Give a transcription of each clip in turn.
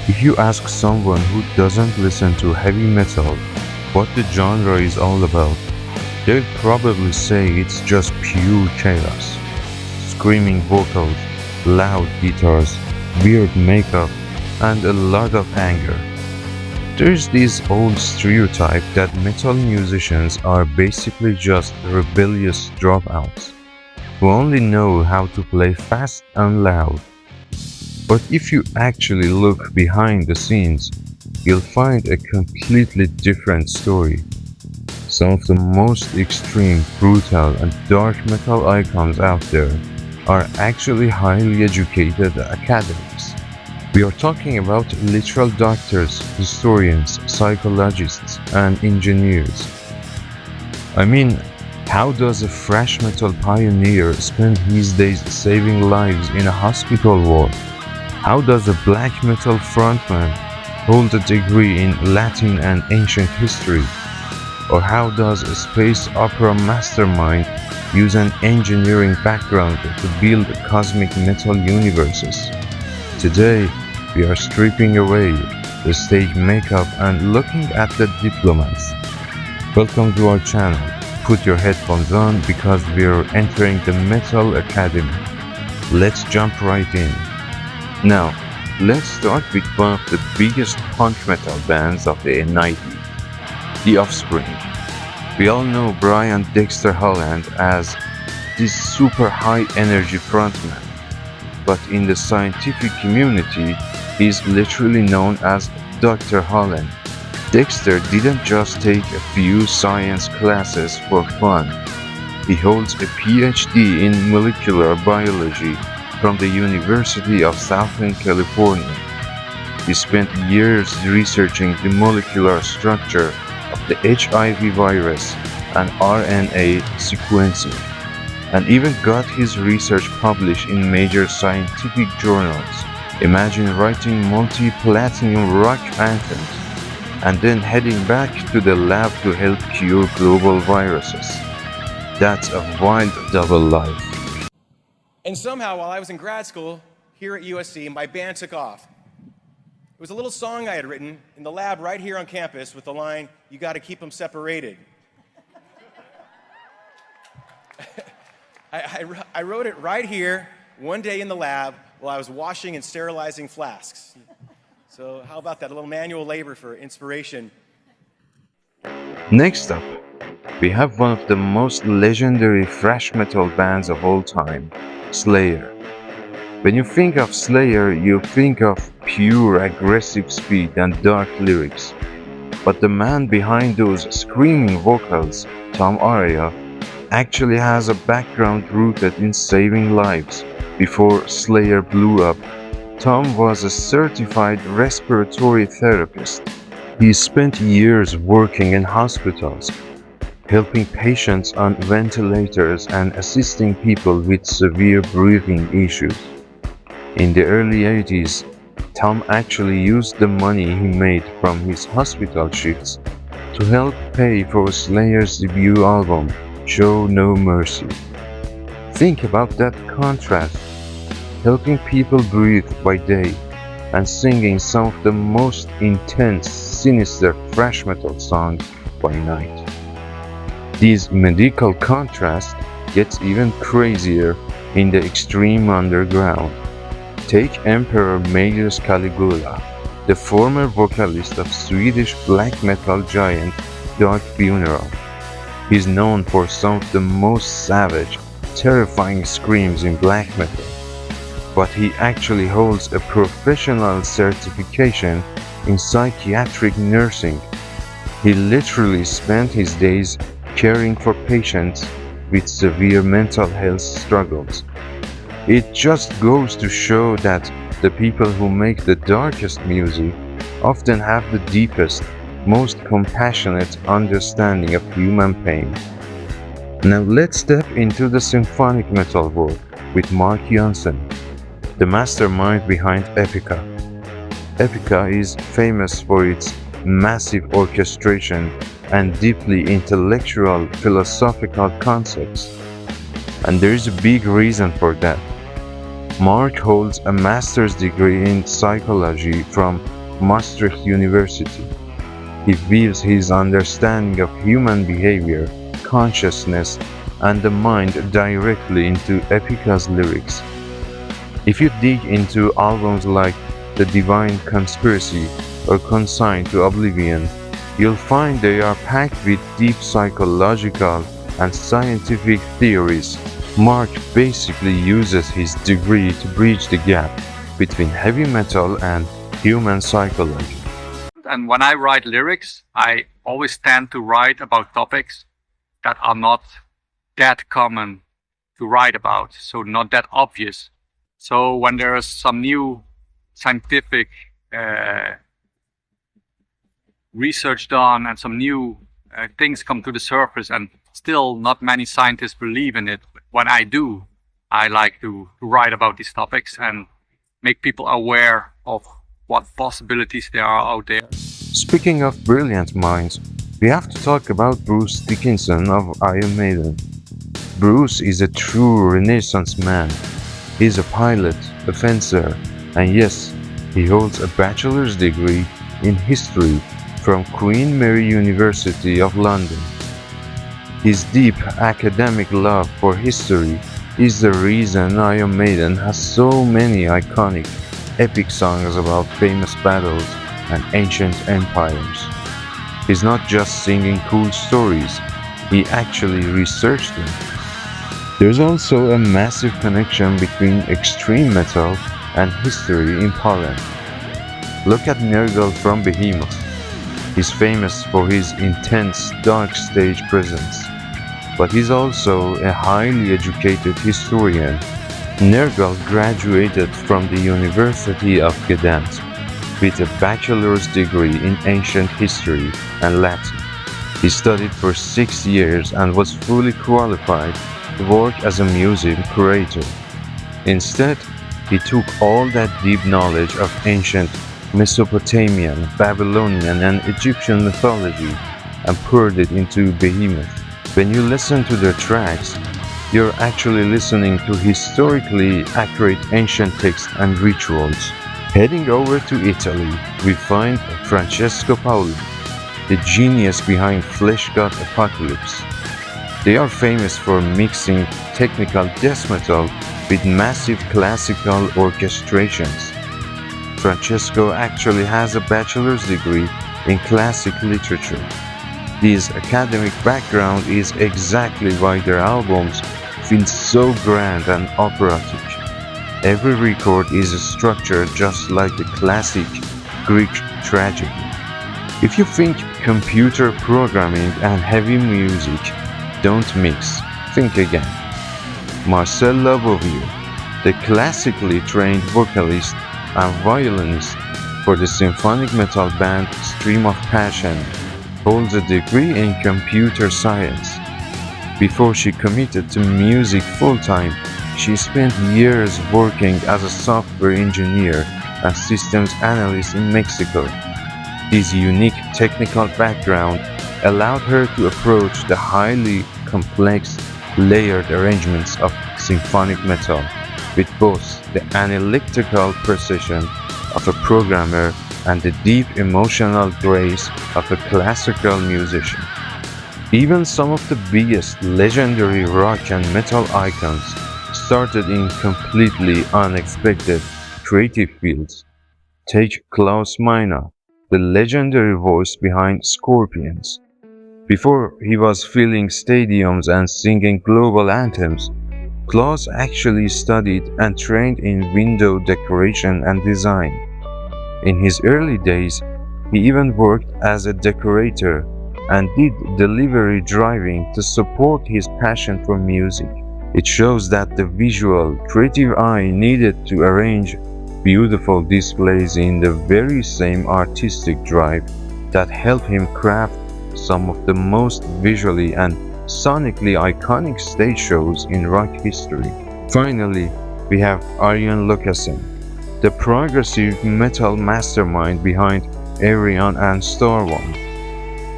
If you ask someone who doesn't listen to heavy metal what the genre is all about, they'll probably say it's just pure chaos. Screaming vocals, loud guitars, weird makeup, and a lot of anger. There's this old stereotype that metal musicians are basically just rebellious dropouts who only know how to play fast and loud. But if you actually look behind the scenes, you'll find a completely different story. Some of the most extreme, brutal, and dark metal icons out there are actually highly educated academics. We are talking about literal doctors, historians, psychologists, and engineers. I mean, how does a thrash metal pioneer spend his days saving lives in a hospital ward? How does a black metal frontman hold a degree in Latin and ancient history? Or how does a space opera mastermind use an engineering background to build cosmic metal universes? Today, we are stripping away the stage makeup and looking at the diplomas. Welcome to our channel. Put your headphones on because we are entering the Metal Academy. Let's jump right in. Now, let's start with one of the biggest punk metal bands of the 90s, The Offspring. We all know Brian Dexter Holland as this super high energy frontman, but in the scientific community, he's literally known as Dr. Holland. Dexter didn't just take a few science classes for fun. He holds a Ph.D. in molecular biology from the University of Southern California. He spent years researching the molecular structure of the HIV virus and RNA sequencing, and even got his research published in major scientific journals. Imagine writing multi-platinum rock anthems and then heading back to the lab to help cure global viruses. That's a wild double life. And somehow, while I was in grad school here at USC, my band took off. It was a little song I had written in the lab right here on campus with the line, "You gotta keep them separated." I wrote it right here one day in the lab while I was washing and sterilizing flasks. So how about that, a little manual labor for inspiration. Next up, we have one of the most legendary thrash metal bands of all time, Slayer. When you think of Slayer, you think of pure aggressive speed and dark lyrics. But the man behind those screaming vocals, Tom Araya, actually has a background rooted in saving lives. Before Slayer blew up, Tom was a certified respiratory therapist. He spent years working in hospitals, helping patients on ventilators and assisting people with severe breathing issues. In the early 80s, Tom actually used the money he made from his hospital shifts to help pay for Slayer's debut album, Show No Mercy. Think about that contrast, helping people breathe by day and singing some of the most intense, sinister thrash metal songs by night. This medical contrast gets even crazier in the extreme underground. Take Emperor Magus Caligula, the former vocalist of Swedish black metal giant Dark Funeral. He's known for some of the most savage, terrifying screams in black metal, but he actually holds a professional certification in psychiatric nursing. He literally spent his days caring for patients with severe mental health struggles. It just goes to show that the people who make the darkest music often have the deepest, most compassionate understanding of human pain. Now let's step into the symphonic metal world with Mark Jansen, the mastermind behind Epica. Epica is famous for its massive orchestration and deeply intellectual philosophical concepts. And there is a big reason for that. Mark holds a master's degree in psychology from Maastricht University. He weaves his understanding of human behavior, consciousness, and the mind directly into Epica's lyrics. If you dig into albums like The Divine Conspiracy or Consigned to Oblivion, you'll find they are packed with deep psychological and scientific theories. Mark basically uses his degree to bridge the gap between heavy metal and human psychology. And when I write lyrics, I always tend to write about topics that are not that common to write about, so not that obvious. So when there is some new scientific research done and some new things come to the surface and still not many scientists believe in it, when I do, I like to write about these topics and make people aware of what possibilities there are out there. Speaking of brilliant minds, we have to talk about Bruce Dickinson of Iron Maiden. Bruce is a true Renaissance man. He's a pilot, a fencer, and yes, he holds a bachelor's degree in history from Queen Mary University of London. His deep academic love for history is the reason Iron Maiden has so many iconic, epic songs about famous battles and ancient empires. He's not just singing cool stories, he actually researched them. There's also a massive connection between extreme metal and history in Poland. Look at Nergal from Behemoth. He's famous for his intense, dark stage presence, but he's also a highly educated historian. Nergal graduated from the University of Gdansk with a bachelor's degree in ancient history and Latin. He studied for 6 years and was fully qualified to work as a museum curator. Instead, he took all that deep knowledge of ancient Mesopotamian, Babylonian, and Egyptian mythology and poured it into Behemoth. When you listen to their tracks, you're actually listening to historically accurate ancient texts and rituals. Heading over to Italy, we find Francesco Paoli, the genius behind Fleshgod Apocalypse. They are famous for mixing technical death metal with massive classical orchestrations. Francesco actually has a bachelor's degree in classic literature. His academic background is exactly why their albums feel so grand and operatic. Every record is structured just like the classic Greek tragedy. If you think computer programming and heavy music don't mix, think again. Marcela Bovio, the classically trained vocalist and violinist for the symphonic metal band Stream of Passion, holds a degree in computer science. Before she committed to music full-time, she spent years working as a software engineer and systems analyst in Mexico. This unique technical background allowed her to approach the highly complex, layered arrangements of symphonic metal with both the analytical precision of a programmer and the deep emotional grace of a classical musician. Even some of the biggest legendary rock and metal icons started in completely unexpected creative fields. Take Klaus Meine, the legendary voice behind Scorpions. Before he was filling stadiums and singing global anthems, Klaus actually studied and trained in window decoration and design. In his early days, he even worked as a decorator and did delivery driving to support his passion for music. It shows that the visual, creative eye needed to arrange beautiful displays in the very same artistic drive that helped him craft some of the most visually and sonically iconic stage shows in rock history. Finally, we have Arjen Lucassen, the progressive metal mastermind behind Arion and Star One.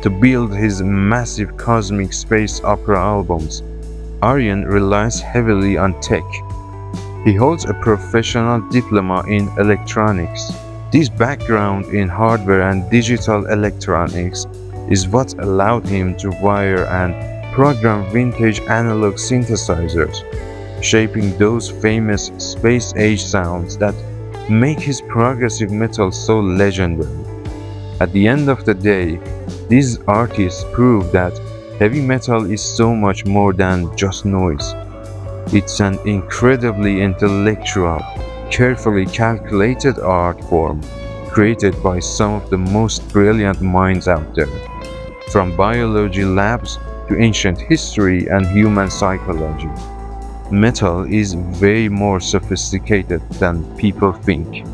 To build his massive cosmic space opera albums, Arjen relies heavily on tech. He holds a professional diploma in electronics. This background in hardware and digital electronics is what allowed him to wire and program vintage analog synthesizers, shaping those famous space-age sounds that make his progressive metal so legendary. At the end of the day, these artists prove that heavy metal is so much more than just noise. It's an incredibly intellectual, carefully calculated art form created by some of the most brilliant minds out there, from biology labs to ancient history and human psychology. Metal is way more sophisticated than people think.